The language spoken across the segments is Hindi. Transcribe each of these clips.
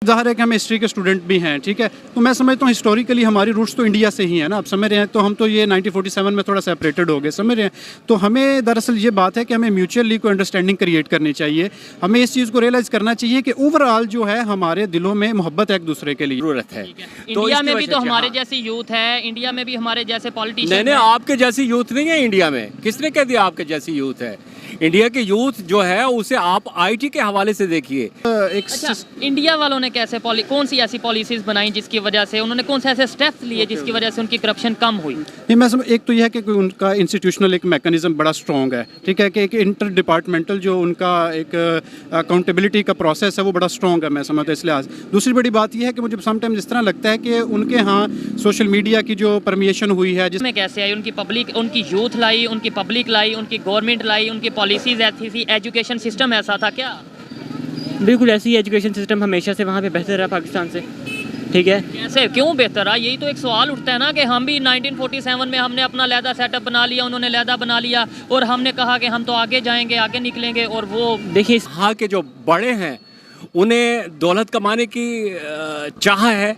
ज़ाहिर है कि हम हिस्ट्री के स्टूडेंट भी हैं, ठीक है, तो मैं समझता हूँ हिस्टोरिकली हमारी रूट्स तो इंडिया से ही है ना, आप समझ रहे हैं। तो हम तो ये 1947 में थोड़ा सेपरेटेड हो गए, समझ रहे हैं। तो हमें दरअसल ये बात है कि हमें म्यूचुअली कोई अंडरस्टैंडिंग क्रिएट करनी चाहिए। हमें इस चीज़ को रियलाइज़ करना चाहिए कि ओवरऑल जो है हमारे दिलों में मोहब्बत है एक दूसरे के लिए जरूरत है। इंडिया में भी तो हमारे जैसी यूथ है, इंडिया में भी हमारे जैसे पॉलिटिशियन नहीं, आपके जैसी यूथ नहीं है इंडिया में। किसने कह दिया आपके जैसी यूथ है? इंडिया के यूथ जो है उसे आप आईटी के हवाले से देखिए। अच्छा, इंडिया वालों ने कैसे कौन सी ऐसी पॉलिसीज बनाई जिसकी वजह से उन्होंने कौन से ऐसे स्टेप्स लिए जिसकी वजह से उनकी करप्शन कम हुई? नहीं, मैं समझ, एक तो यह है कि उनका इंस्टीट्यूशनल एक मैकेनिज्म बड़ा स्ट्रॉन्ग है, ठीक है, कि एक इंटर डिपार्टमेंटल जो उनका एक अकाउंटेबिलिटी का प्रोसेस है वो बड़ा स्ट्रॉन्ग है, मैं समझता हूँ इस लिहाज। दूसरी बड़ी बात यह है कि मुझे समटाइम्स इस तरह लगता है कि उनके यहाँ सोशल मीडिया की जो परमिएशन हुई है जिसमें कैसे आई, उनकी पब्लिक, उनकी यूथ लाई, उनकी पब्लिक लाई, उनकी गवर्नमेंट लाई, उनकी पॉलिसीज ऐसी थी, एजुकेशन सिस्टम ऐसा था क्या? बिल्कुल ऐसी एजुकेशन सिस्टम हमेशा से वहाँ पे बेहतर है पाकिस्तान से, ठीक है। कैसे, क्यों बेहतर रहा? यही तो एक सवाल उठता है ना कि हम भी 1947 में हमने अपना लहदा सेटअप बना लिया, उन्होंने लहदा बना लिया और हमने कहा कि हम तो आगे जाएंगे, आगे निकलेंगे, और वो देखिए यहाँ के जो बड़े हैं उन्हें दौलत कमाने की चाह है,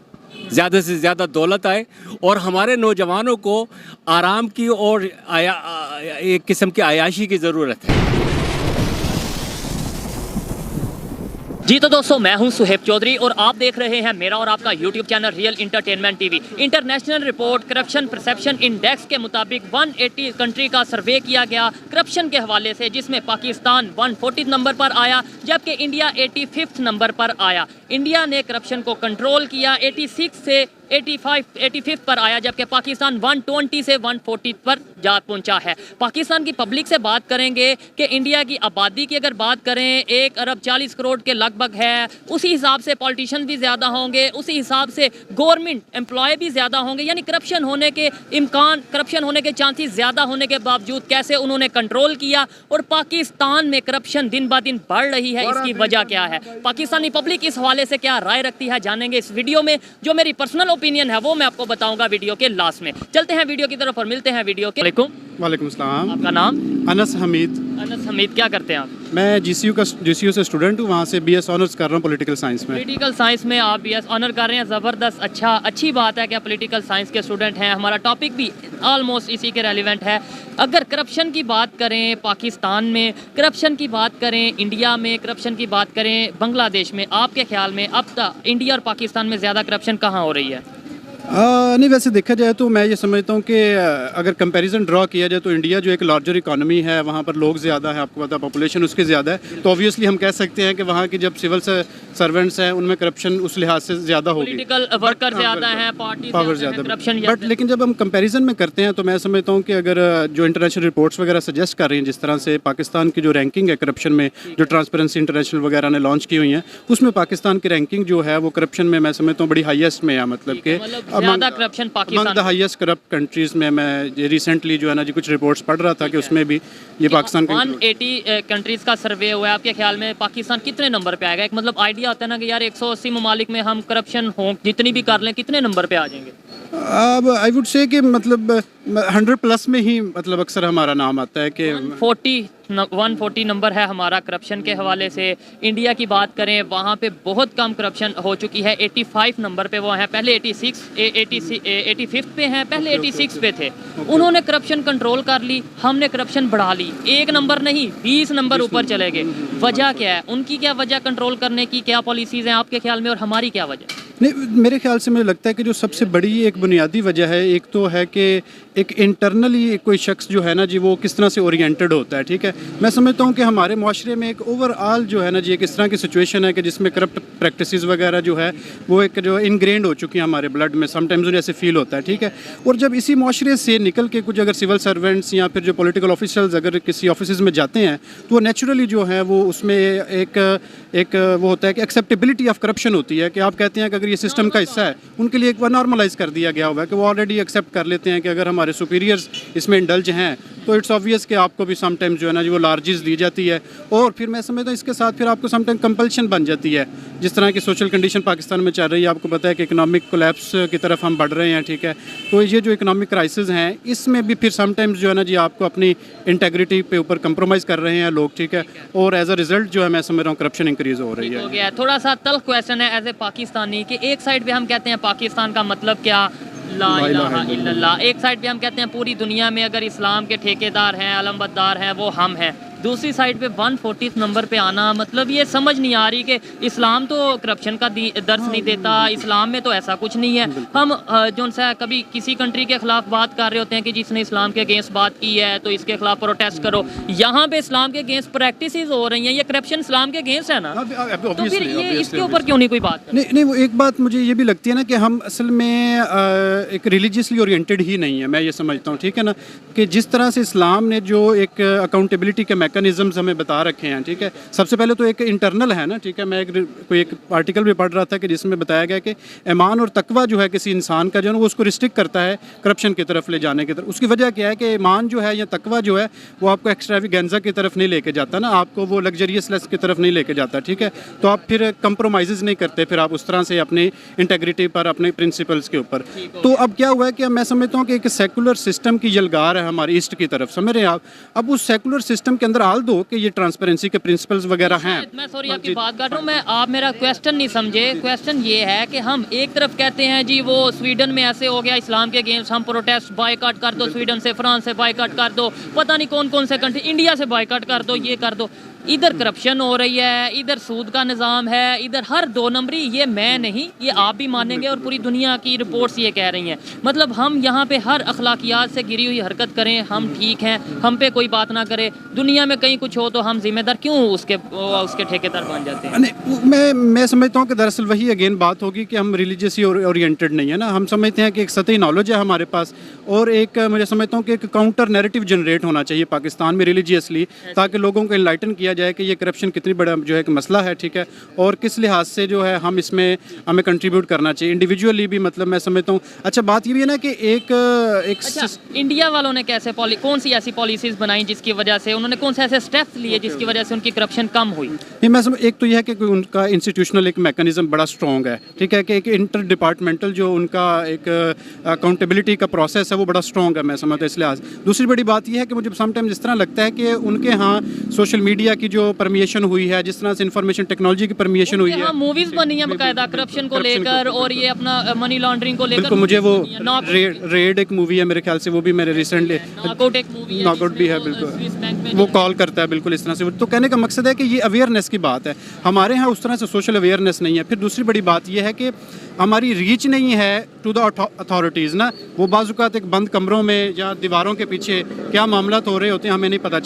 ज़्यादा से ज़्यादा दौलत आए, और हमारे नौजवानों को आराम की और एक किस्म की आयाशी की ज़रूरत है। जी तो दोस्तों, मैं हूं सुहेब चौधरी और आप देख रहे हैं मेरा और आपका YouTube channel real entertainment TV. International report corruption perception index के मुताबिक 180 कंट्री का सर्वे किया गया करप्शन के हवाले से, जिसमें पाकिस्तान 140 नंबर पर आया जबकि इंडिया 85 नंबर पर आया। इंडिया ने करप्शन को कंट्रोल किया, 86 से 85 पर आया, जबकि पाकिस्तान 120 से 140 पर जा पहुंचा है। पाकिस्तान की पब्लिक से बात करेंगे कि इंडिया की आबादी की अगर बात करें 1 अरब 40 करोड़ के लगभग है, उसी हिसाब से पॉलिटिशियन भी ज़्यादा होंगे, उसी हिसाब से गवर्नमेंट एम्प्लॉय भी ज़्यादा होंगे, यानी करप्शन होने के इम्कान, करप्शन होने के चांसेस ज़्यादा होने के बावजूद कैसे उन्होंने कंट्रोल किया, और पाकिस्तान में करप्शन दिन ब दिन बढ़ रही है, इसकी वजह क्या है? पाकिस्तानी पब्लिक इस हवाले से क्या राय रखती है, जानेंगे इस वीडियो में। जो मेरी पर्सनल ओपिनियन है वो मैं आपको बताऊंगा वीडियो के लास्ट में। चलते हैं वीडियो की तरफ और मिलते हैं वीडियो के। वालेकुम सलाम। आपका नाम? अनस हमीद। अनस हमीद, क्या करते हैं आप? मैं जीसीयू से स्टूडेंट हूँ, वहाँ से बीएस ऑनर्स कर रहा हूँ पॉलिटिकल साइंस में। पॉलिटिकल साइंस में आप बीएस ऑनर कर रहे हैं, ज़बरदस्त, अच्छा, अच्छी बात है कि आप पॉलिटिकल साइंस के स्टूडेंट हैं। हमारा टॉपिक भी ऑलमोस्ट इसी के रेलिवेंट है। अगर करप्शन की बात करें पाकिस्तान में, करप्शन की बात करें इंडिया में, करप्शन की बात करें बांग्लादेश में, आपके ख्याल में अब तक इंडिया और पाकिस्तान में ज़्यादा करप्शन कहाँ हो रही है? नहीं, वैसे देखा जाए तो मैं ये समझता हूँ कि अगर कंपैरिजन ड्रॉ किया जाए तो इंडिया जो एक लार्जर इकोनॉमी है, वहाँ पर लोग ज़्यादा है, आपको पता है पॉपुलेशन उसकी ज़्यादा है, तो ऑब्वियसली हम कह सकते हैं कि वहाँ की जब सिविल सर्वेंट्स हैं उनमें करप्शन उस लिहाज से ज़्यादा होगी, पॉलिटिकल वर्कर ज़्यादा हैं, पार्टी पावर ज़्यादा, करप्शन। बट लेकिन जब हम कंपैरिजन में करते हैं तो मैं समझता हूँ कि अगर जो इंटरनेशनल रिपोर्ट्स वगैरह सजेस्ट कर रही हैं, जिस तरह से पाकिस्तान की जो रैंकिंग है करप्शन में, जो ट्रांसपेरेंसी इंटरनेशनल वगैरह ने लॉन्च की हुई हैं, उसमें पाकिस्तान की रैंकिंग जो है वो करप्शन में मैं समझता हूँ बड़ी हाईएस्ट में है, मतलब कि corruption among the highest corrupt countries में। मैं रिसेंटली जो है ना जी कुछ रिपोर्ट्स पढ़ रहा था कि उसमें भी ये पाकिस्तान 180 कंट्रीज का सर्वे हुआ है। आपके ख्याल में पाकिस्तान कितने नंबर पे आएगा? एक मतलब आइडिया होता है ना कि यार 180 ममालिक में हम करप्शन हो जितनी भी कर लें, कितने नंबर पे आ जाएंगे? अब आई वुड से कि मतलब 100 प्लस में ही मतलब अक्सर हमारा नाम आता है कि 140 नंबर है हमारा करप्शन के हवाले से। इंडिया की बात करें वहाँ पे बहुत कम करप्शन हो चुकी है, 85 नंबर पे वो हैं, पहले 85 पे हैं, पहले 86 पे थे। उन्होंने करप्शन कंट्रोल कर ली, हमने करप्शन बढ़ा ली, 1 नंबर नहीं 20 नंबर ऊपर चले गए। वजह क्या है? उनकी क्या वजह कंट्रोल करने की, क्या पॉलिसीज़ हैं आपके ख्याल में, और हमारी क्या वजह? नहीं, मेरे ख्याल से मुझे लगता है कि जो सबसे बड़ी एक बुनियादी वजह है, एक तो है कि एक इंटरनली कोई शख्स जो है ना जी वो किस तरह से ओरिएंटेड होता है, ठीक है। मैं समझता हूँ कि हमारे माशरे में एक ओवरऑल जो है ना जी एक इस तरह की सिचुएशन है कि जिसमें करप्ट प्रैक्टिसेस वगैरह जो है वो एक जो इनग्रेंड हो चुकी हैं हमारे ब्लड में, समटाइम्स उन्हें ऐसे फील होता है, ठीक है। और जब इसी माशरे से निकल के कुछ अगर सिविल सर्वेंट्स या फिर जो पॉलिटिकल ऑफिशियल्स अगर किसी ऑफिस में जाते हैं तो वो नेचुरली जो है वो उसमें एक वो होता है कि एक्सेप्टेबिलिटी ऑफ करप्शन होती है कि आप कहते हैं कि अगर ये सिस्टम का हिस्सा है, उनके लिए एक बार नॉर्मलाइज कर दिया गया हुआ है कि वो ऑलरेडी एक्सेप्ट कर लेते हैं कि अगर हमारे सुपीरियर्स इसमें इंडल्ज हैं तो इट्स ऑब्वियस कि आपको भी समटाइम्स जो है ना जी वो लार्जेस दी जाती है, और फिर मैं समझता हूँ इसके साथ फिर आपको समटाइम कंपल्शन बन जाती है। जिस तरह की सोशल कंडीशन पाकिस्तान में चल रही है, आपको पता है कि इकोनॉमिक कोलैप्स की तरफ हम बढ़ रहे हैं, ठीक है। तो ये जो इकोनॉमिक क्राइसिस हैं, इसमें भी फिर समटाइम्स जो है ना जी आपको अपनी इंटेग्रिटी पे ऊपर कंप्रोमाइज़ कर रहे हैं लोग, ठीक है। और एज अ रिजल्ट जो है मैं समझ रहा हूँ करप्शन इंक्रीज़ हो रही है। हो गया थोड़ा सा तल्ख क्वेश्चन है एज ए पाकिस्तानी कि एक साइड पे हम कहते हैं पाकिस्तान का मतलब क्या, ला इलाहा इल्लल्लाह, एक साइड पे हम कहते हैं पूरी दुनिया में अगर इस्लाम के ठेकेदार हैं, अलमबरदार हैं, वो हम हैं। दूसरी साइड पे 140 नंबर पे आना, मतलब ये समझ नहीं आ रही कि इस्लाम तो करप्शन का दर्स नहीं देता, इस्लाम में तो ऐसा कुछ नहीं है। हम जो सा कभी किसी कंट्री के खिलाफ बात कर रहे होते हैं कि जिसने इस्लाम के अगेंस्ट बात की है तो इसके खिलाफ प्रोटेस्ट करो, यहाँ पे इस्लाम के अगेंस्ट प्रैक्टिस हो रही हैं, ये करप्शन इस्लाम के अगेंस्ट है ना, तो फिर ये इसके ऊपर क्यों नहीं कोई बात करती? नहीं, वो एक बात मुझे ये भी लगती है ना कि हम असल में एक रिलीजियसली ओरिएंटेड ही नहीं है, मैं ये समझता हूँ, ठीक है ना, कि जिस तरह से इस्लाम ने जो एक अकाउंटेबिलिटी के मैकेनिज्म्स हमें बता रखे हैं, ठीक है। सबसे पहले तो एक इंटरनल है ना, ठीक है। मैं कोई एक आर्टिकल भी पढ़ रहा था कि जिसमें बताया गया कि ईमान और तकवा जो है किसी इंसान का जो है वो उसको रिस्ट्रिक्ट करता है करप्शन की तरफ ले जाने की तरफ। उसकी वजह क्या है कि ईमान जो है या तकवा जो है वो आपको एक्स्ट्रावेगेंजा की तरफ नहीं लेके जाता ना, आपको वो लग्जरियसनेस की तरफ नहीं लेके जाता, ठीक है। तो आप फिर कंप्रोमाइज़ नहीं करते, फिर आप उस तरह से अपनी इंटेग्रिटी पर, अपने प्रिंसिपल्स के ऊपर। तो अब क्या हुआ है कि मैं समझता हूँ कि एक सेकुलर सिस्टम की यलगार है हमारी ईस्ट की तरफ, समझ रहे हैं आप। अब उस सेकुलर सिस्टम के अंदर आल दो कि ये ट्रांसपेरेंसी के प्रिंसिपल्स वगैरह हैं। मैं सॉरी आपकी बात कर रहा हूँ, मैं आप मेरा क्वेश्चन नहीं समझे। क्वेश्चन ये है कि हम एक तरफ कहते हैं जी वो स्वीडन में ऐसे हो गया इस्लाम के अगेंस्ट, हम प्रोटेस्ट बायकॉट कर दो, स्वीडन से, फ्रांस से बायकॉट कर दो, पता नहीं कौन कौन से कंट्री, इंडिया से बायकॉट कर दो, ये कर दो। इधर करप्शन हो रही है, इधर सूद का निज़ाम है, इधर हर दो नंबरी। ये मैं नहीं, ये आप भी मानेंगे और पूरी दुनिया की रिपोर्ट्स ये कह रही हैं। मतलब हम यहाँ पे हर अखलाकियात से गिरी हुई हरकत करें, हम ठीक हैं, हम पे कोई बात ना करे, दुनिया में कहीं कुछ हो तो हम जिम्मेदार क्यों उसके ठेकेदार बन जाते हैं? नहीं, मैं समझता हूँ कि दरअसल वही अगेन बात होगी कि हम रिलीजियसली ओरिएंटेड नहीं है ना। हम समझते हैं कि एक सतही नॉलेज है हमारे पास, और एक मुझे समझता हूँ कि एक काउंटर नैरेटिव जनरेट होना चाहिए पाकिस्तान में रिलीजियसली, ताकि लोगों को इनलाइटन किया जाए कि ये करप्शन कितनी बड़ा जो है एक मसला है, ठीक है, और किस लिहाज से जो है हम इसमें हमें कंट्रीब्यूट करना चाहिए इंडिविजुअली भी। मतलब मैं समझता हूँ अच्छा बात ये भी है ना कि एक अच्छा, इंडिया वालों ने कैसे कौन सी ऐसी पॉलिसीज बनाई जिसकी वजह से उन्होंने, कौन से ऐसे स्टेप्स लिए जिसकी वजह से उनकी करप्शन कम हुई? नहीं, मैं समझ, एक तो यह है कि उनका इंस्टीट्यूशनल एक मैकेनिज्म बड़ा स्ट्रॉन्ग है, ठीक है, कि एक इंटर डिपार्टमेंटल जो उनका एक अकाउंटेबिलिटी का प्रोसेस है वो बड़ा स्ट्रॉन्ग है, मैं समझता हूँ इस लिहाज। दूसरी बड़ी बात यह है कि मुझे समटाइम्स इस तरह लगता है कि उनके यहाँ सोशल मीडिया की जो परमिएशन हुई है, जिस तरह से इंफॉर्मेशन टेक्नोलॉजी की परमिएशन हुई है, मूवीज बनी है बाकायदा करप्शन को लेकर और ये अपना मनी लॉन्ड्रिंग को लेकर। बिल्कुल, मुझे वो रेड एक मूवी है मेरे ख्याल से, वो भी मैंने रिसेंटली, नॉकआउट भी है, बिल्कुल वो कॉल करता है बिल्कुल इस तरह से। तो कहने का मकसद है कि ये अवेयरनेस की बात है, हमारे यहाँ उस तरह से सोशल अवेयरनेस नहीं है। फिर दूसरी बड़ी बात यह है कि हमारी रीच नहीं है टू द अथॉरिटीज़ ना। वो बाज़-औक़ात एक बंद कमरों में या दीवारों के पीछे क्या मामला हो रहे होते हैं हमें नहीं पता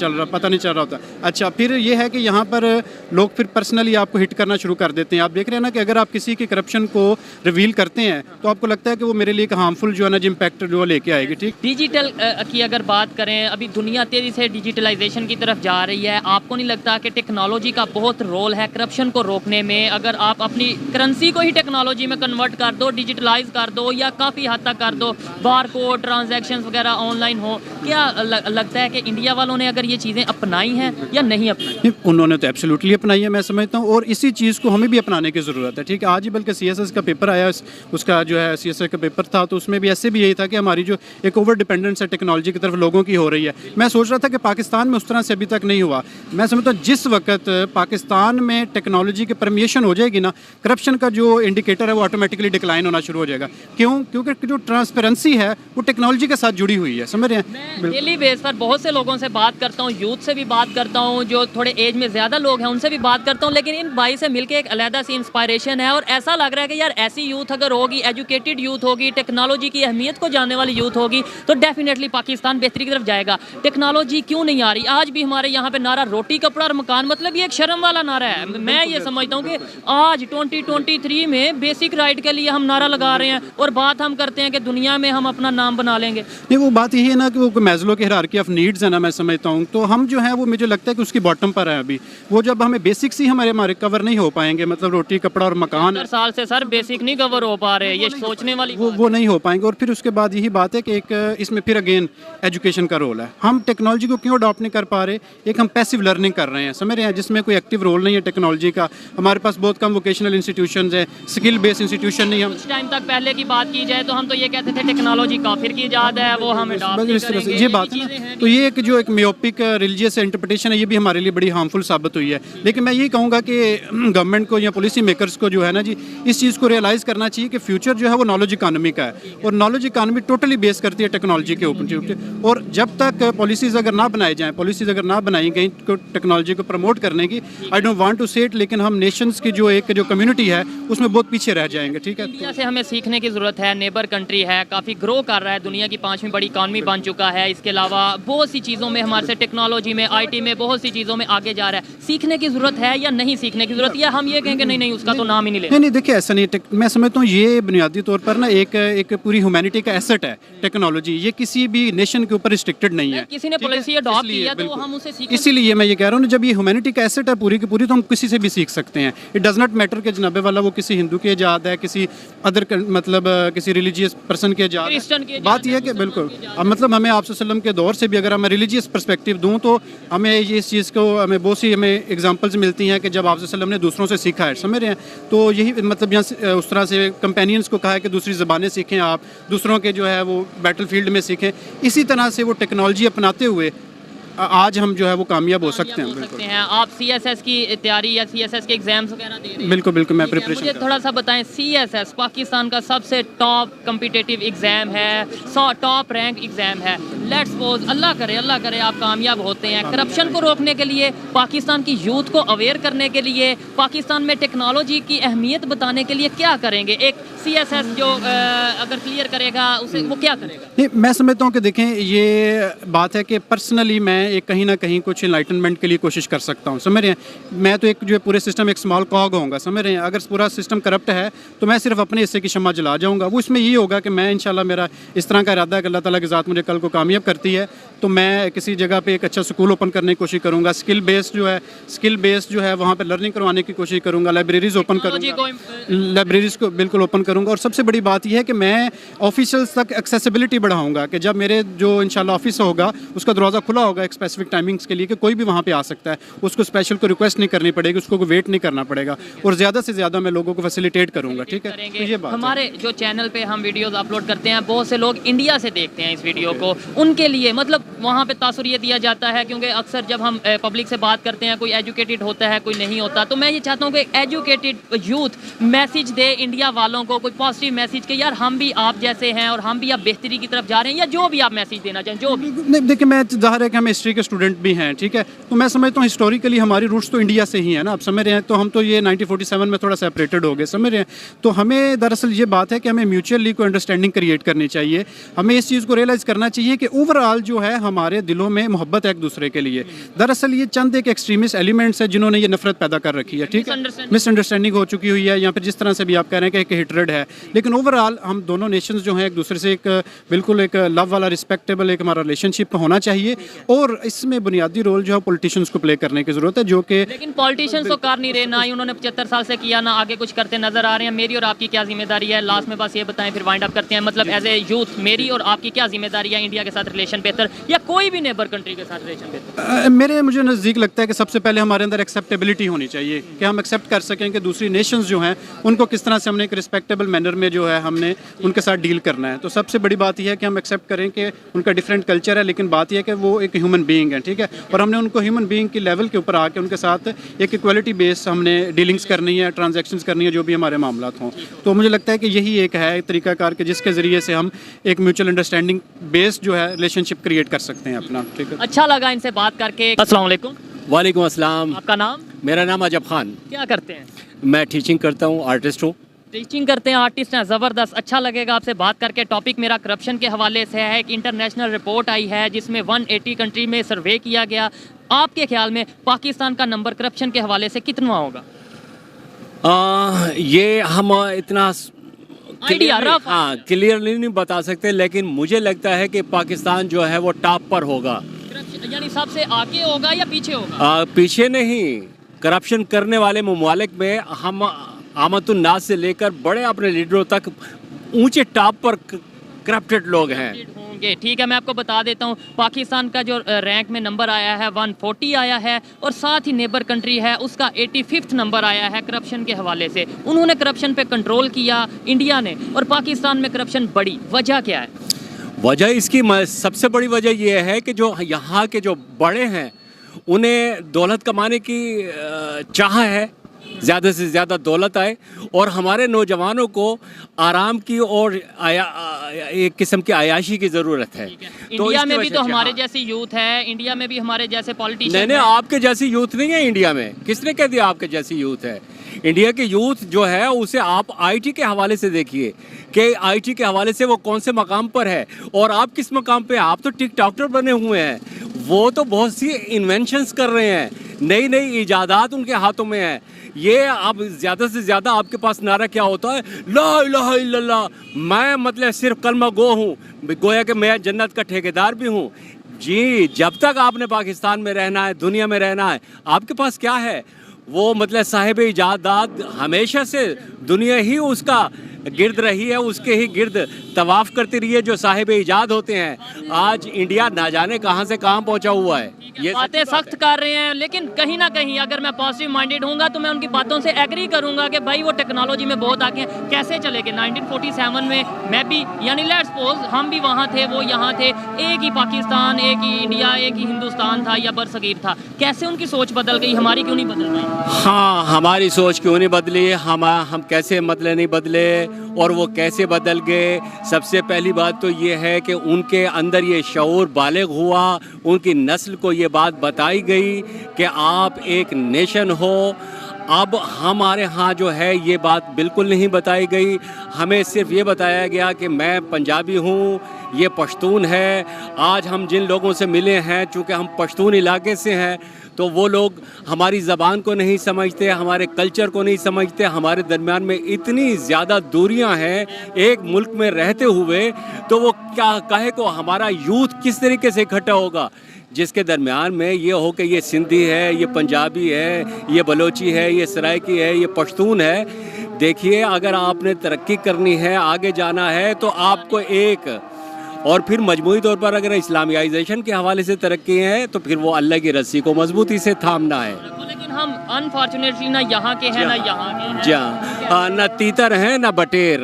नहीं चल रहा होता। अच्छा, फिर ये है कि यहाँ पर लोग फिर पर्सनली आपको हिट करना शुरू कर देते हैं। आप देख रहे हैं ना कि अगर आप किसी की करप्शन को रिवील करते हैं तो आपको लगता है कि वो मेरे लिए एक हार्मफुल जो है ना जो इम्पैक्ट जो लेके आएगी। ठीक, डिजिटल की अगर बात करें, अभी दुनिया तेज़ी से डिजिटलाइजेशन की तरफ जा रही है, आपको नहीं लगता कि टेक्नोलॉजी का बहुत रोल है करप्शन को रोकने में? अगर आप अपनी करेंसी को ही टेक्नोलॉजी में कन्वर्ट कर दो, डिजिटलाइज कर दो या काफ़ी हद तक कर दो, बारकोड ट्रांजैक्शंस वगैरह ऑनलाइन हो, क्या लगता है कि इंडिया वालों ने अगर ये चीज़ें अपनाई हैं या नहीं अपनाई? उन्होंने तो एब्सोल्युटली अपनाई है, मैं समझता हूँ, और इसी चीज़ को हमें भी अपनाने की ज़रूरत है। ठीक है, आज ही बल्कि CSS का पेपर आया, उसका जो है CSS का पेपर था, तो उसमें भी ऐसे भी यही था कि हमारी जो एक ओवर डिपेंडेंस है टेक्नोलॉजी की तरफ लोगों की हो रही है। मैं सोच रहा था कि पाकिस्तान में उस तरह से अभी तक नहीं हुआ। मैं समझता हूँ जिस वक्त पाकिस्तान में टेक्नोलॉजी की परमिएशन हो जाएगी ना, करप्शन का जो इंडिकेटर है वो ऑटोमेटिकली डिक्लाइन होना शुरू हो जाएगा। क्यों? क्योंकि जो ट्रांसपेरेंसी है वो टेक्नोलॉजी के साथ जुड़ी हुई है, समझ रहे हैं? मैं डेली बेस पर बहुत से लोगों से बात करता हूँ, यूथ से भी बात करता हूँ, जो थोड़े एज में ज़्यादा लोग हैं उनसे भी बात करता हूँ, लेकिन इन भाई से मिलकर एक अलहदा सी इंस्पायरेशन है और ऐसा लग रहा है कि यार ऐसी यूथ अगर होगी, एजुकेटेड यूथ होगी, टेक्नोलॉजी की अहमियत को जानने वाली यूथ होगी, तो डेफिनेटली पाकिस्तान बेहतरी की तरफ जाएगा। टेक्नोलॉजी क्यों नहीं आ रही? आज भी हमारे यहाँ पे नारा रोटी कपड़ा और मकान, मतलब ये एक शर्म वाला नारा है। मैं ये समझता हूँ कि आज 2023 में बेसिक राइट जेनोसाइड के लिए हम नारा लगा रहे हैं और बात हम करते हैं कि दुनिया में हम अपना नाम बना लेंगे। नहीं, वो बात यही है ना कि वो मैस्लो की हायरार्की ऑफ नीड्स है ना, मैं समझता हूँ। तो हम जो है वो मुझे लगता है कि उसकी बॉटम पर है अभी। वो जब हमें बेसिक्स ही हमारे कवर नहीं हो पाएंगे, मतलब रोटी कपड़ा और मकान, 70 साल से सर बेसिक नहीं कवर हो पा रहे, ये सोचने वाली वो नहीं हो पाएंगे। और फिर उसके बाद यही बात है कि एक इसमें फिर अगेन एजुकेशन का रोल है। हम टेक्नोलॉजी को क्यों अडॉप्ट नहीं कर पा रहे? एक हम पैसिव लर्निंग कर रहे हैं, समझ रहे हैं, जिसमें कोई एक्टिव रोल नहीं है टेक्नोलॉजी का। हमारे पास बहुत कम वोकेशनल इंस्टीट्यूशंस हैं, स्किल बेस्ड इंस्टीट्यूशन नहीं। हम कुछ टाइम तक पहले की बात की जाए तो हम तो ये कहते थे टेक्नोलॉजी काफिर की इजाद है, वो हम adopt नहीं इस तरह से करेंगे। ये बात है ना। तो ये जो एक मियोपिक रिलीजियस इंटरप्रिटेशन है, ये भी हमारे लिए बड़ी हार्मफुल साबित हुई है। लेकिन मैं यही कहूँगा कि गवर्नमेंट को या पॉलिसी मेकर्स को जो है ना जी, इस चीज़ को रियलाइज़ करना चाहिए कि फ्यूचर जो है वो नॉलेज इकानमी का है, और नॉलेज इकानमी टोटली बेस करती है टेक्नोलॉजी के ऊपर। और जब तक पॉलिसीज़ अगर ना बनाई जाएँ, पॉलिसीज़ अगर ना बनाई गई टेक्नोलॉजी को प्रमोट करने की, आई डोंट वांट टू से इट, लेकिन हम नेशंस की जो कम्युनिटी है उसमें बहुत पीछे रह जाएंगे। ठीक है, इंडिया से हमें सीखने की ज़रूरत है। नेबर कंट्री है, काफ़ी ग्रो कर रहा है, दुनिया की 5वीं बड़ी इकॉनमी बन चुका है। इसके अलावा बहुत सी चीज़ों में हमारे से, टेक्नोलॉजी में, आईटी में, बहुत सी चीज़ों में आगे जा रहा है। सीखने की ज़रूरत है या नहीं सीखने की ज़रूरत, या हम ये कहेंगे नहीं नहीं उसका तो नाम ही नहीं लेना? नहीं, देखिए ऐसा नहीं। मैं समझता हूँ ये बुनियादी तौर पर ना एक पूरी ह्यूमैनिटी का एसेट है टेक्नोलॉजी। ये किसी भी नेशन के ऊपर रिस्ट्रिक्टेड नहीं है। किसी ने पॉलिसी अडॉप्ट किया तो हम उसे सीख, इसीलिए मैं ये कह रहा हूँ, जब ये ह्यूमैनिटी का एसेट है पूरी की पूरी, तो हम किसी से भी सीख सकते हैं। इट डज नॉट मैटर कि जनाबे वाला वो किसी हिंदू की इजाद है, किसी अदर मतलब किसी रिलीजियस पर्सन की इजाद क्रिश्चियन की है। बात यह है कि बिल्कुल, अब मतलब हमें आप सल्लम के दौर से भी अगर मैं रिलीजियस पर्सपेक्टिव दूँ तो हमें ये इस चीज़ को, हमें बहुत सी हमें एग्जांपल्स मिलती हैं कि जब आप सल्लम ने दूसरों से सीखा है, समझ रहे हैं। तो यही मतलब यहाँ उस तरह से कंपेनियंस को कहा है कि दूसरी ज़बानें सीखें, आप दूसरों के जो है वो बैटल फील्ड में सीखें। इसी तरह से वो टेक्नोलॉजी अपनाते हुए आज हम जो है वो कामयाब हो सकते हैं। बिल्कुल आप सीएसएस की तैयारी या सीएसएस के एग्जाम्स वगैरह दे रहे हैं? बिल्कुल बिल्कुल, मैं ठीक है, प्रिपरेशन मुझे थोड़ा सा बताएं, सीएसएस पाकिस्तान का सबसे टॉप कम्पिटिटिव एग्जाम है, टॉप रैंक एग्जाम है। लेट्स सपोज अल्लाह करे आप कामयाब होते हैं, करप्शन को रोकने के लिए, पाकिस्तान की यूथ को अवेयर करने के लिए, पाकिस्तान में टेक्नोलॉजी की अहमियत बताने के लिए क्या करेंगे? एक सीएसएस जो अगर क्लियर करेगा उसे वो क्या करेगा? नहीं, मैं समझता हूँ कि देखें, ये बात है कि पर्सनली मैं एक कहीं ना कहीं कुछ इनलाइटनमेंट के लिए कोशिश कर सकता हूँ, समझ रहे हैं। मैं तो एक जो है पूरे सिस्टम एक स्मॉल कॉग होऊंगा, समझ रहे हैं। अगर पूरा सिस्टम करप्ट है तो मैं सिर्फ अपने हिस्से की शम्मा जला जाऊँगा। वो इसमें ये होगा कि मैं इंशाल्लाह, मेरा इस तरह का इरादा है कि अल्लाह ताला की ज़ात मुझे कल को कामयाब करती है तो मैं किसी जगह पे एक अच्छा स्कूल ओपन करने की कोशिश करूँगा। स्किल बेस्ड जो है वहाँ पे लर्निंग करवाने की कोशिश करूँगा। लाइब्रेरीज ओपन करूँगा, लाइब्रेरीज को बिल्कुल ओपन करूँगा। और सबसे बड़ी बात यह है कि मैं ऑफिशियल्स तक एक्सेसिबिलिटी बढ़ाऊँगा कि जब मेरे जो इंशाल्लाह ऑफिस होगा उसका दरवाज़ा खुला होगा एक स्पेसिफिक टाइमिंग्स के लिए, कि कोई भी वहाँ पे आ सकता है, उसको स्पेशल को रिक्वेस्ट नहीं करनी पड़ेगी, उसको वेट नहीं करना पड़ेगा, और ज़्यादा से ज़्यादा मैं लोगों को फैसिलिटेट करूँगा। ठीक है, तो ये बात हमारे जो चैनल पे हम वीडियोस अपलोड करते हैं, बहुत से लोग इंडिया से देखते हैं इस वीडियो को, उनके लिए मतलब वहाँ पे तासुर ये दिया जाता है, क्योंकि अक्सर जब हम पब्लिक से बात करते हैं, कोई एजुकेटेड होता है, कोई नहीं होता, तो मैं ये चाहता हूँ कि एजुकेटेड यूथ मैसेज दे इंडिया वालों को, कोई पॉजिटिव मैसेज कि यार हम भी आप जैसे हैं और हम भी अब बेहतरी की तरफ जा रहे हैं, या जो भी आप मैसेज देना चाहें, जो भी। नहीं, देखिए, मैं ज़ाहिर है कि हम हिस्ट्री के स्टूडेंट भी हैं, ठीक है, तो मैं समझता हूँ हिस्टोरिकली हमारी रूट्स तो इंडिया से ही है ना, आप समझ रहे हैं। तो हम तो ये 1947 में थोड़ा सेपरेटेड हो गए, समझ रहे हैं। तो हमें दरअसल ये बात है कि हमें म्यूचुअली कोई अंडरस्टैंडिंग क्रिएट करनी चाहिए। हमें इस चीज़ को रियलाइज़ करना चाहिए कि ओवरऑल जो है हमारे दिलों में मोहब्बत है एक दूसरे के लिए। दरअसल ये चंद एक एक्सट्रीमिस्ट एलिमेंट्स है जिन्होंने ये नफरत पैदा कर रखी है, ठीक है, मिसअंडरस्टैंडिंग हो चुकी हुई है, या फिर जिस तरह से भी आप कह रहे हैं कि हेट्रेड है। लेकिन ओवरऑल हम दोनों नेशंस जो हैं एक दूसरे से एक बिल्कुल एक लव वाला, रिस्पेक्टेबल एक हमारा रिलेशनशिप होना चाहिए, और इसमें बुनियादी रोल जो है पॉलिटिशियंस को प्ले करने की ज़रूरत है, जो कि लेकिन पॉलिटिशियंस तो कर नहीं रहे, ना ही उन्होंने 75 साल से किया, ना आगे कुछ करते नजर आ रहे हैं। मेरी और आपकी क्या जिम्मेदारी है? लास्ट में बस ये बताएं, फिर वाइंड अप करते हैं। मतलब एज ए यूथ मेरी और आपकी क्या जिम्मेदारी है इंडिया के साथ रिलेशन बेहतर, या कोई भी नेबर कंट्री के साथ रिलेशन बेहतर? मुझे नज़दीक लगता है कि सबसे पहले हमारे अंदर एक्सेप्टेबिलिटी होनी चाहिए, कि हम एक्सेप्ट कर सकें कि दूसरी नेशंस जो हैं उनको किस तरह से हमने एक रिस्पेक्टेबल मैनर में जो है हमने उनके साथ डील करना है। तो सबसे बड़ी बात यह है कि हम एक्सेप्ट करें कि उनका डिफरेंट कल्चर है, लेकिन बात यह है कि वो एक ह्यूमन बीइंग है, ठीक है, और हमने उनको ह्यूमन बीइंग की लेवल के ऊपर आके उनके साथ एक इक्वलिटी बेस हमने डीलिंग्स करनी है, ट्रांजैक्शंस करनी है, जो भी हमारे मामलात हों। तो मुझे लगता है कि यही एक है तरीकाकार के जिसके ज़रिए से हम एक म्यूचुअल अंडरस्टैंडिंग बेस्ड जो है रिलेशनशिप क्रिएट कर सकते हैं अपना। ठीक है, अच्छा लगा इनसे बात करके। अस्सलाम वालेकुम। वालेकुम अस्सलाम। आपका नाम? मेरा नाम अजब खान। क्या करते हैं? मैं टीचिंग करता हूँ, आर्टिस्ट हूँ। टीचिंग करते हैं, आर्टिस्ट हैं, ज़बरदस्त। अच्छा लगेगा आपसे बात करके। टॉपिक मेरा करप्शन के हवाले से है। एक इंटरनेशनल रिपोर्ट आई है जिसमें 180 कंट्री में सर्वे किया गया। आपके ख्याल में पाकिस्तान का नंबर करप्शन के हवाले से कितना होगा? ये हम इतना आइडिया रफ हाँ क्लियरली नहीं बता सकते, लेकिन मुझे लगता है कि पाकिस्तान जो है वो टॉप पर होगा। यानी सबसे आगे होगा या पीछे होगा? पीछे नहीं, करप्शन करने वाले ममालिक में हम आमतुन नास से लेकर बड़े अपने लीडरों तक ऊंचे टॉप पर करप्टेड लोग हैं। होंगे। ठीक है, मैं आपको बता देता हूँ पाकिस्तान का जो रैंक में नंबर आया है 140 आया है, और साथ ही नेबर कंट्री है उसका 85वां नंबर आया है करप्शन के हवाले से। उन्होंने करप्शन पे कंट्रोल किया इंडिया ने, और पाकिस्तान में करप्शन बढ़ी। वजह क्या है? वजह इसकी सबसे बड़ी वजह यह है कि जो यहाँ के जो बड़े हैं उन्हें दौलत कमाने की चाह है, ज़्यादा से ज़्यादा दौलत आए, और हमारे नौजवानों को आराम की और एक किस्म की आयाशी की ज़रूरत है। तो इंडिया में भी तो हमारे जैसी यूथ है, इंडिया में भी हमारे जैसे पॉलिटिशियन नहीं, आपके जैसी यूथ नहीं है इंडिया में। किसने कह दिया आपके जैसी यूथ है? इंडिया की यूथ जो है उसे आप आईटी के हवाले से देखिए कि आईटी के हवाले से वो कौन से मकाम पर है, और आप किस मकाम पे? आप तो टिकटॉकर बने हुए हैं। वो तो बहुत सी इन्वेंशंस कर रहे हैं, नई नई इजादात उनके हाथों में है। ये अब ज़्यादा से ज़्यादा आपके पास नारा क्या होता है? ला इलाहा इल्लल्लाह, मैं मतलब सिर्फ कलमा गो हूँ, गोया कि मैं जन्नत का ठेकेदार भी हूँ। जी, जब तक आपने पाकिस्तान में रहना है, दुनिया में रहना है, आपके पास क्या है? वो मतलब साहिब इजादात हमेशा से दुनिया ही उसका गिर्द रही है, उसके ही गिर्द तवाफ करती रही है जो साहिब इजाद होते हैं। आज इंडिया ना जाने कहाँ से कहाँ पहुँचा हुआ है। ये बातें सख्त कर रहे हैं, लेकिन कहीं ना कहीं अगर मैं पॉजिटिव माइंडेड हूँगा तो मैं उनकी बातों से एग्री करूँगा कि भाई वो टेक्नोलॉजी में बहुत आगे हैं। कैसे चलेंगे? 1947 में मैं भी, यानी लेट्स सपोज हम भी वहाँ थे, वो यहाँ थे, एक ही पाकिस्तान, एक ही इंडिया, एक ही हिंदुस्तान था या बरसगीर था। कैसे उनकी सोच बदल गई, हमारी क्यों नहीं बदल गई? हाँ, हमारी सोच क्यों नहीं बदली? हम कैसे मतलब नहीं बदले, और वो कैसे बदल गए? सबसे पहली बात तो ये है कि उनके अंदर ये शऊर बालिग हुआ, उनकी नस्ल को ये बात बताई गई कि आप एक नेशन हो। अब हमारे यहाँ जो है ये बात बिल्कुल नहीं बताई गई। हमें सिर्फ ये बताया गया कि मैं पंजाबी हूँ, ये पश्तून है। आज हम जिन लोगों से मिले हैं, चूँकि हम पश्तून इलाके से हैं, तो वो लोग हमारी ज़बान को नहीं समझते, हमारे कल्चर को नहीं समझते। हमारे दरमियान में इतनी ज़्यादा दूरियां हैं एक मुल्क में रहते हुए, तो वो क्या कहे को हमारा यूथ किस तरीके से इकट्ठा होगा जिसके दरमियान में ये हो कि ये सिंधी है, ये पंजाबी है, ये बलोची है, ये सराइकी है, ये पश्तून है। देखिए, अगर आपने तरक्की करनी है, आगे जाना है, तो आपको एक और फिर मजमूई तौर पर अगर इस्लामियाइजेशन के हवाले से तरक्की है तो फिर वो अल्लाह की रस्सी को मजबूती से थामना है। लेकिन हम अनफॉर्चुनेटली ना यहाँ के हैं ना यहाँ के हैं। जहाँ ना तीतर हैं ना बटेर।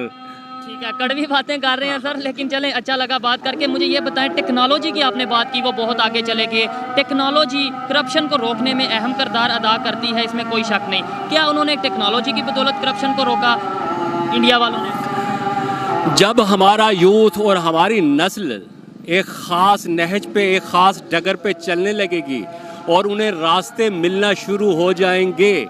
ठीक है, कड़वी बातें कर रहे हैं सर, लेकिन चलें, अच्छा लगा बात करके। मुझे ये बताएं, टेक्नोलॉजी की आपने बात की, वो बहुत आगे चले गए। टेक्नोलॉजी करप्शन को रोकने में अहम किरदार अदा करती है, इसमें कोई शक नहीं। क्या उन्होंने टेक्नोलॉजी की बदौलत करप्शन को रोका, इंडिया वालों ने? जब हमारा यूथ और हमारी नस्ल एक ख़ास नहज पे, एक ख़ास डगर पे चलने लगेगी और उन्हें रास्ते मिलना शुरू हो जाएंगे,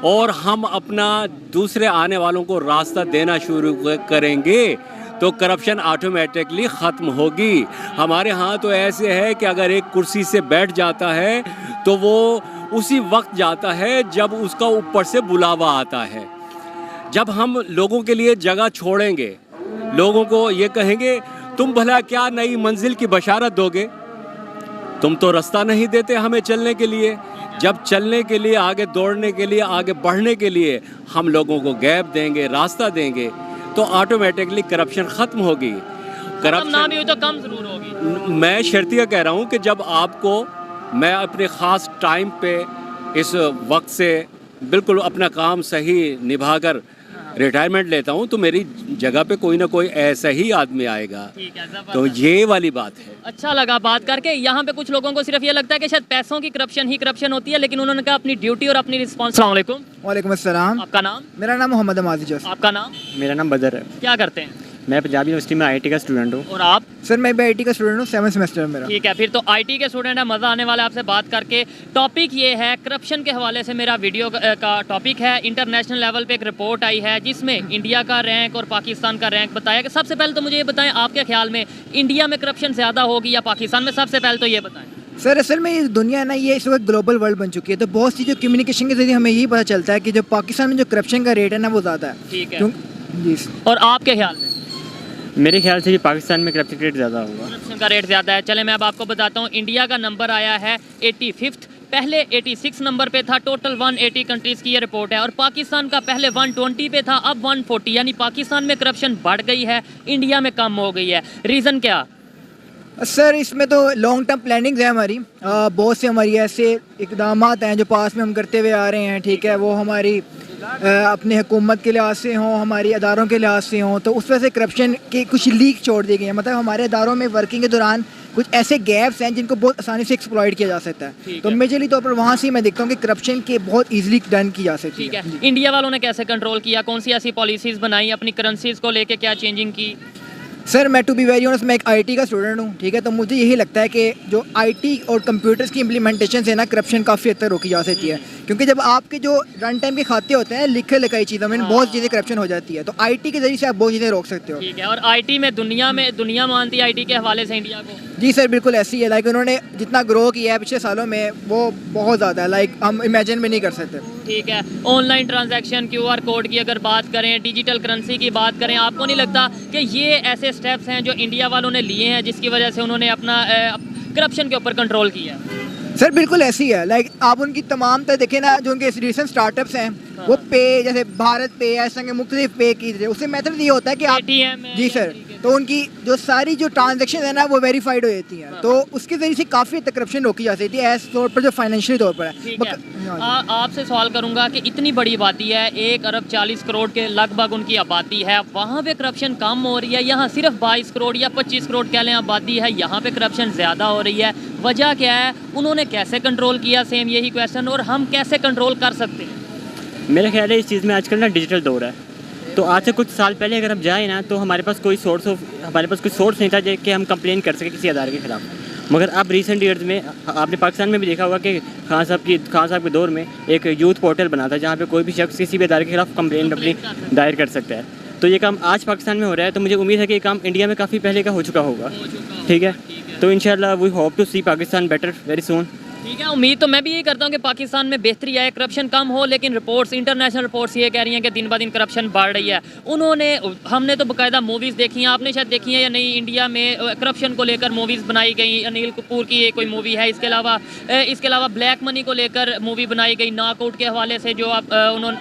और हम अपना दूसरे आने वालों को रास्ता देना शुरू करेंगे, तो करप्शन ऑटोमेटिकली ख़त्म होगी। हमारे यहाँ तो ऐसे है कि अगर एक कुर्सी से बैठ जाता है तो वो उसी वक्त जाता है जब उसका ऊपर से बुलावा आता है। जब हम लोगों के लिए जगह छोड़ेंगे, लोगों को ये कहेंगे तुम भला क्या नई मंजिल की बशारत दोगे, तुम तो रास्ता नहीं देते हमें चलने के लिए। जब चलने के लिए, आगे दौड़ने के लिए, आगे बढ़ने के लिए हम लोगों को गैप देंगे, रास्ता देंगे, तो ऑटोमेटिकली करप्शन ख़त्म होगी। करप्शन ना भी हो तो कम ज़रूर होगी। मैं शर्तिया कह रहा हूँ कि जब आपको, मैं अपने ख़ास टाइम पे इस वक्त से बिल्कुल अपना काम सही निभाकर रिटायरमेंट लेता हूँ, तो मेरी जगह पे कोई ना कोई ऐसा ही आदमी आएगा। तो ये वाली बात है। अच्छा लगा बात करके। यहाँ पे कुछ लोगों को सिर्फ ये लगता है कि शायद पैसों की करप्शन ही करप्शन होती है, लेकिन उन्होंने कहा अपनी ड्यूटी और अपनी रिस्पॉन्स। अस्सलाम वालेकुम। वालेकुम अस्सलाम। आपका नाम? मेरा नाम मोहम्मद अमादी जोसेफ। आपका नाम? मेरा नाम बदर है। क्या करते हैं? मैं पंजाब यूनिवर्सिटी में आईटी का स्टूडेंट हूँ। और आप? सर मैं भी आईटी का स्टूडेंट हूँ, 7th सेमेस्टर में मेरा। ठीक है, फिर तो आईटी के स्टूडेंट है, मज़ा आने वाला है आपसे बात करके। टॉपिक ये है, करप्शन के हवाले से मेरा वीडियो का टॉपिक है। इंटरनेशनल लेवल पे एक रिपोर्ट आई है जिसमें इंडिया का रैंक और पाकिस्तान का रैंक बताया गया। सबसे पहले तो मुझे ये बताएं, आपके ख्याल में इंडिया में करप्शन ज़्यादा होगी या पाकिस्तान में? सबसे पहले तो ये बताएं। सर असल में ये दुनिया है ना, ये इस वक्त ग्लोबल वर्ल्ड बन चुकी है, तो बहुत सी जो कम्युनिकेशन के जरिए हमें यही पता चलता है कि जो पाकिस्तान में जो करप्शन का रेट है ना वो ज़्यादा है। ठीक है। जी और आपके ख्याल में? मेरे ख्याल से भी पाकिस्तान में करप्शन रेट ज़्यादा होगा। करप्शन का रेट ज़्यादा है। चले मैं अब आपको बताता हूँ, इंडिया का नंबर आया है 85th, पहले 86 नंबर पे था। टोटल 180 कंट्रीज़ की ये रिपोर्ट है। और पाकिस्तान का पहले 120 पे था, अब 140, यानी पाकिस्तान में करप्शन बढ़ गई है, इंडिया में कम हो गई है। रीज़न क्या? सर इसमें तो लॉन्ग टर्म प्लानिंग है हमारी। बहुत से हमारी ऐसे इकदाम हैं जो पास में हम करते हुए आ रहे हैं, ठीक है, वो हमारी अपने हुकूमत के लिहाज से हों, हमारी अदारों के लिहाज से हों, तो उस वजह से करप्शन के कुछ लीक छोड़ दी गई हैं। मतलब हमारे अदारों में वर्किंग के दौरान कुछ ऐसे गैप्स हैं जिनको बहुत आसानी से एक्सप्लॉइट किया जा सकता है। तो मेजरली तौर पर वहाँ से मैं देखता हूँ कि करप्शन के बहुत ईजिली डन की जा सकती ठीक है। है, इंडिया वालों ने कैसे कंट्रोल किया? कौन सी ऐसी पॉलिसीज़ बनाई? अपनी करेंसीज़ को लेके क्या चेंजिंग की? सर मैं टू बी वेरी ऑनेस्ट मैं एक आईटी का स्टूडेंट हूँ, ठीक है, तो मुझे यही लगता है कि जो आईटी और कंप्यूटर्स की इम्प्लीमेंटेशन से ना करप्शन काफ़ी हद तक रोकी जा सकती है। क्योंकि जब आपके जो रन टाइम के खाते होते हैं लिखे लिखाई चीज़ों में बहुत चीज़ें करप्शन हो जाती है, तो आईटी के जरिए से आप बहुत चीज़ें रोक सकते हो। ठीक है, और आईटी में दुनिया मानती है आईटी के हवाले से इंडिया को? जी सर बिल्कुल ऐसी है। लाइक उन्होंने जितना ग्रो किया है पिछले सालों में वो बहुत ज़्यादा है, लाइक हम इमेजिन भी नहीं कर सकते। ठीक है, ऑनलाइन ट्रांजैक्शन, क्यूआर कोड की अगर बात करें, डिजिटल करेंसी की बात करें, आपको नहीं लगता कि ये ऐसे स्टेप्स हैं जो इंडिया वालों ने लिए हैं जिसकी वजह से उन्होंने अपना करप्शन के ऊपर कंट्रोल किया? सर बिल्कुल ऐसी है। लाइक आप उनकी तमाम तरह देखें ना, जो उनके रिसेंट स्टार्टअप्स हैं वो पे, जैसे भारत पे, ऐसे मुख्तलिफ पे की उससे मेथड ये होता है कि आप ATM है, जी सर, तो उनकी जो सारी जो ट्रांजेक्शन है ना वो वेरीफाइड हो जाती हैं, तो उसके जरिए से काफ़ी तक करप्शन रोकी जा सकती है एज तौर पर जो फाइनेंशियल तौर पर है। ठीक है, आपसे सवाल करूंगा कि इतनी बड़ी आबादी है, 1 अरब 40 करोड़ के लगभग उनकी आबादी है, वहाँ पे करप्शन कम हो रही है, यहाँ सिर्फ 22 करोड़ या 25 करोड़ कह लें आबादी है, यहाँ पे करप्शन ज़्यादा हो रही है। वजह क्या है? उन्होंने कैसे कंट्रोल किया? सेम यही क्वेश्चन। और हम कैसे कंट्रोल कर सकते हैं? मेरा ख्याल है इस चीज़ में आजकल ना डिजिटल दौर है, तो आज से कुछ साल पहले अगर हम जाएँ ना तो हमारे पास कोई सोर्स नहीं था कि हम कंप्लेन कर सकें किसी अदारे के ख़िलाफ़। मगर अब रिसेंट ईयर्स में आपने पाकिस्तान में भी देखा होगा कि खान साहब के दौर में एक यूथ पोर्टल बना था जहाँ पे कोई भी शख्स किसी भी अदारे के खिलाफ कंप्लेन अपनी दायर कर सकता है। तो ये काम आज पाकिस्तान में हो रहा है, तो मुझे उम्मीद है कि ये काम इंडिया में काफ़ी पहले का हो चुका होगा। ठीक है, तो इंशाल्लाह we hope to see Pakistan better very soon. ठीक है, उम्मीद तो मैं भी यही करता हूँ कि पाकिस्तान में बेहतरी आए, करप्शन कम हो, लेकिन रिपोर्ट्स, इंटरनेशनल रिपोर्ट्स ये कह रही हैं कि दिन ब दिन करप्शन बढ़ रही है। हमने तो बाकायदा मूवीज़ देखी हैं, आपने शायद देखी हैं या नहीं, इंडिया में करप्शन को लेकर मूवीज़ बनाई गई। अनिल कपूर की ये कोई मूवी है, इसके अलावा ब्लैक मनी को लेकर मूवी बनाई गई, नॉकआउट के हवाले से जो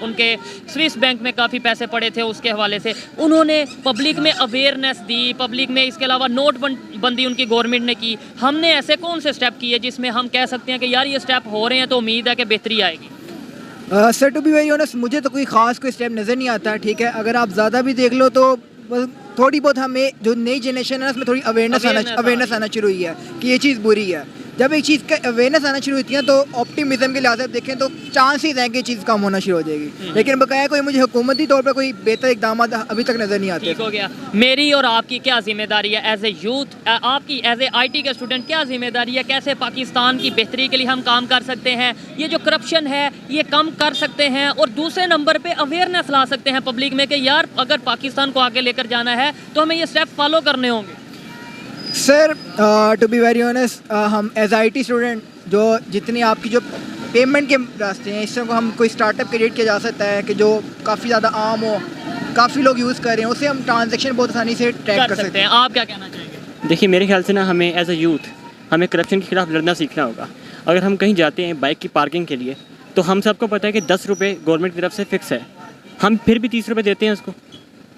उनके स्विस बैंक में काफ़ी पैसे पड़े थे उसके हवाले से उन्होंने पब्लिक में अवेयरनेस दी, पब्लिक में। इसके अलावा नोटबंदी उनकी गवर्नमेंट ने की। हमने ऐसे कौन से स्टेप किए जिसमें हम कह सकते हैं कि यार ये स्टेप हो रहे हैं तो उम्मीद है कि बेहतरी आएगी? Sir to be very honest मुझे तो कोई ख़ास कोई स्टेप नज़र नहीं आता। ठीक है, अगर आप ज़्यादा भी देख लो तो थोड़ी बहुत हमें जो नई जनरेशन है उसमें थोड़ी अवेयरनेस आना शुरू हुई है कि ये चीज़ बुरी है। जब एक चीज़ का अवेयरनेस आना शुरू होती है तो ऑप्टिमिज्म के लिहाज से देखें तो चांसेस हैं कि चीज़ कम होना शुरू हो जाएगी। लेकिन बकाया कोई मुझे हुकूमती तौर पर कोई बेहतर इकदाम अभी तक नज़र नहीं आते। ठीक हो गया। मेरी और आपकी क्या जिम्मेदारी है एज ए यूथ, आपकी एज ए IT के स्टूडेंट क्या जिम्मेदारी है? कैसे पाकिस्तान की बेहतरी के लिए हम काम कर सकते हैं? ये जो करप्शन है ये कम कर सकते हैं, और दूसरे नंबर पे अवेयरनेस ला सकते हैं पब्लिक में कि यार अगर पाकिस्तान को आगे लेकर जाना है तो हमें ये स्टेप फॉलो करने होंगे। Sir to be very honest हम एज IT स्टूडेंट जो जितनी आपकी जो पेमेंट के रास्ते हैं इससे हम कोई स्टार्टअप क्रिएट किया जा सकता है कि जो काफ़ी ज़्यादा आम हो, काफ़ी लोग यूज़ कर रहे हैं, उससे हम ट्रांजैक्शन बहुत आसानी से ट्रैक कर सकते हैं। आप क्या कहना चाहेंगे? देखिए मेरे ख्याल से ना हमें एज अ यूथ हमें करप्शन के खिलाफ लड़ना सीखना होगा। अगर हम कहीं जाते हैं बाइक की पार्किंग के लिए तो हम सबको पता है कि 10 रुपये गवर्नमेंट की तरफ से फिक्स है, हम फिर भी 30 रुपये देते हैं उसको।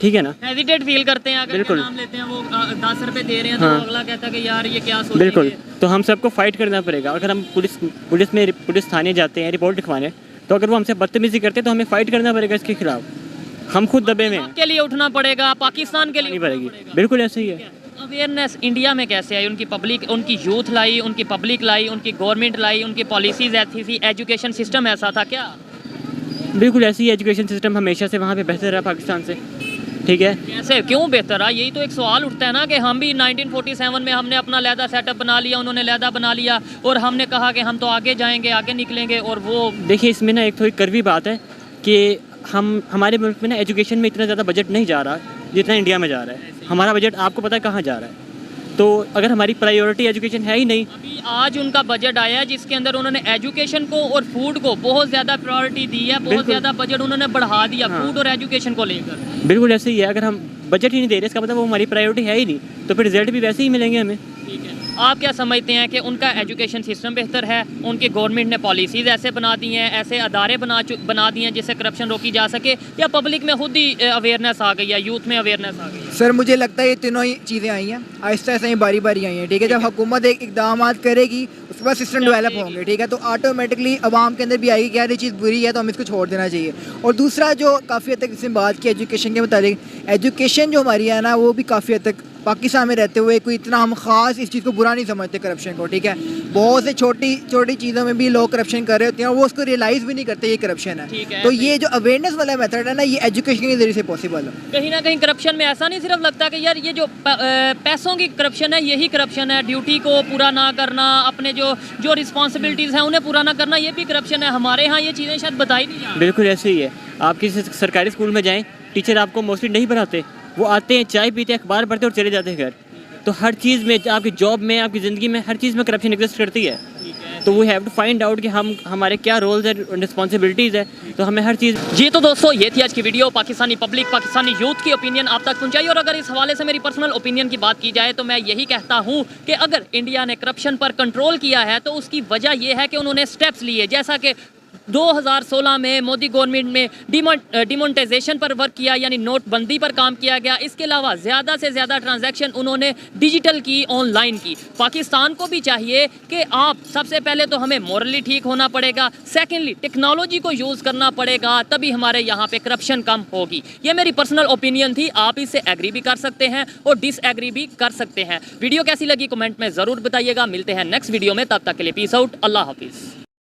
ठीक है ना, हेजिटेट फील करते हैं अगर बिल्कुल नाम लेते हैं वो 10 रुपये दे रहे हैं हाँ। तो अगला कहता है कि यार ये क्या सोच बिल्कुल, तो हम सबको फाइट करना पड़ेगा। अगर हम पुलिस थाने जाते हैं रिपोर्ट लिखवाने, तो अगर वो हमसे बदतमीजी करते हैं तो हमें फाइट करना पड़ेगा इसके खिलाफ। हम खुद दबे में के लिए उठना पड़ेगा, पाकिस्तान के लिए नहीं पड़ेगी। बिल्कुल ऐसे ही है। अवेयरनेस इंडिया में कैसे आई? उनकी यूथ लाई, उनकी पब्लिक लाई, उनकी गवर्नमेंट लाई, उनकी पॉलिसीज ऐसी थी, एजुकेशन सिस्टम ऐसा था क्या? बिल्कुल ऐसे ही एजुकेशन सिस्टम हमेशा से वहाँ पे बेहतर है पाकिस्तान से। ठीक है, कैसे, क्यों बेहतर रहा? यही तो एक सवाल उठता है ना कि हम भी 1947 में हमने अपना लहदा सेटअप बना लिया, उन्होंने लहदा बना लिया और हमने कहा कि हम तो आगे जाएंगे, आगे निकलेंगे, और वो देखिए इसमें ना एक थोड़ी कड़वी बात है कि हमारे मुल्क में ना एजुकेशन में इतना ज़्यादा बजट नहीं जा रहा जितना इंडिया में जा रहा है। हमारा बजट आपको पता है कहाँ जा रहा है? तो अगर हमारी प्रायोरिटी एजुकेशन है ही नहीं, अभी आज उनका बजट आया है जिसके अंदर उन्होंने एजुकेशन को और फूड को बहुत ज़्यादा प्रायोरिटी दी है, बहुत बिल्कुल। ज़्यादा बजट उन्होंने बढ़ा दिया हाँ। फूड और एजुकेशन को लेकर। बिल्कुल ऐसे ही है। अगर हम बजट ही नहीं दे रहे इसका मतलब वो हमारी प्रायोरिटी है ही नहीं, तो फिर रिजल्ट भी वैसे ही मिलेंगे हमें। ठीक है, आप क्या समझते हैं कि उनका एजुकेशन सिस्टम बेहतर है, उनकी गवर्नमेंट ने पॉलिसीज़ ऐसे बना दी हैं, ऐसे अदारे बना दिए हैं जिससे करप्शन रोकी जा सके, या पब्लिक में खुद ही अवेयरनेस आ गई है, यूथ में अवेयरनेस आ गई है? सर मुझे लगता है ये तीनों ही चीज़ें आई हैं, आहिस्ता आहिस्ता ही बारी बारी आई हैं, ठीक है। जब हुकूमत एक इकदाम करेगी उसके बाद सिस्टम डेवलप होंगे, ठीक है, तो ऑटोमेटिकली आवाम के अंदर भी आएगी कि यार ये चीज़ बुरी है तो हम इसको छोड़ देना चाहिए। और दूसरा जो काफ़ी हद तक इसमें बात की एजुकेशन के मुताबिक, एजुकेशन जो हमारी है ना वो भी काफ़ी हद तक पाकिस्तान में रहते हुए कोई इतना हम ख़ास इस चीज़ को बुरा नहीं समझते करप्शन को, ठीक है। बहुत से छोटी छोटी चीज़ों में भी लोग करप्शन कर रहे होते हैं और वो उसको रियलाइज़ भी नहीं करते ये करप्शन ठीक है। है, तो ये जो अवेयरनेस वाला मेथड है ना ये एजुकेशन के ज़रिए से पॉसिबल है। कहीं ना कहीं करप्शन में ऐसा नहीं सिर्फ लगता कि यार ये जो पैसों की करप्शन है यही करप्शन है, ड्यूटी को पूरा ना करना, अपने जो रिस्पॉन्सिबिलिटीज़ हैं उन्हें पूरा ना करना, ये भी करप्शन है। हमारे यहाँ ये चीज़ें शायद बताई नहीं जाती। बिल्कुल ऐसे ही है। आप किसी सरकारी स्कूल में जाएँ, टीचर आपको मोस्टली नहीं पढ़ाते, वो आते हैं, चाय पीते हैं, अखबार पढ़ते और चले जाते हैं घर। तो हर चीज़ में, आपकी जॉब में, आपकी ज़िंदगी में, हर चीज़ में करप्शन एग्जिस्ट करती है। तो we have to find out कि हम हमारे क्या रोल्स है, रिस्पॉन्सिबिलिटीज़ है, तो हमें हर चीज़। जी तो दोस्तों ये थी आज की video, Pakistani public, Pakistani youth की ओपिनियन आप तक पहुंचाई। और अगर इस हवाले से मेरी पर्सनल ओपिनियन की बात की जाए तो मैं यही कहता हूं कि अगर इंडिया ने करप्शन पर कंट्रोल किया है तो उसकी वजह यह है कि उन्होंने स्टेप्स लिए, जैसा कि 2016 में मोदी गवर्नमेंट में डिमोनेटाइजेशन पर वर्क किया, यानी नोटबंदी पर काम किया गया। इसके अलावा ज़्यादा से ज़्यादा ट्रांजैक्शन उन्होंने डिजिटल की, ऑनलाइन की। पाकिस्तान को भी चाहिए कि आप सबसे पहले तो हमें मॉरली ठीक होना पड़ेगा, सेकेंडली टेक्नोलॉजी को यूज़ करना पड़ेगा, तभी हमारे यहाँ पे करप्शन कम होगी। ये मेरी पर्सनल ओपिनियन थी, आप इससे एग्री भी कर सकते हैं और डिसएग्री भी कर सकते हैं। वीडियो कैसी लगी कमेंट में ज़रूर बताइएगा। मिलते हैं नेक्स्ट वीडियो में, तब तक के लिए पीस आउट, अल्लाह हाफिज़।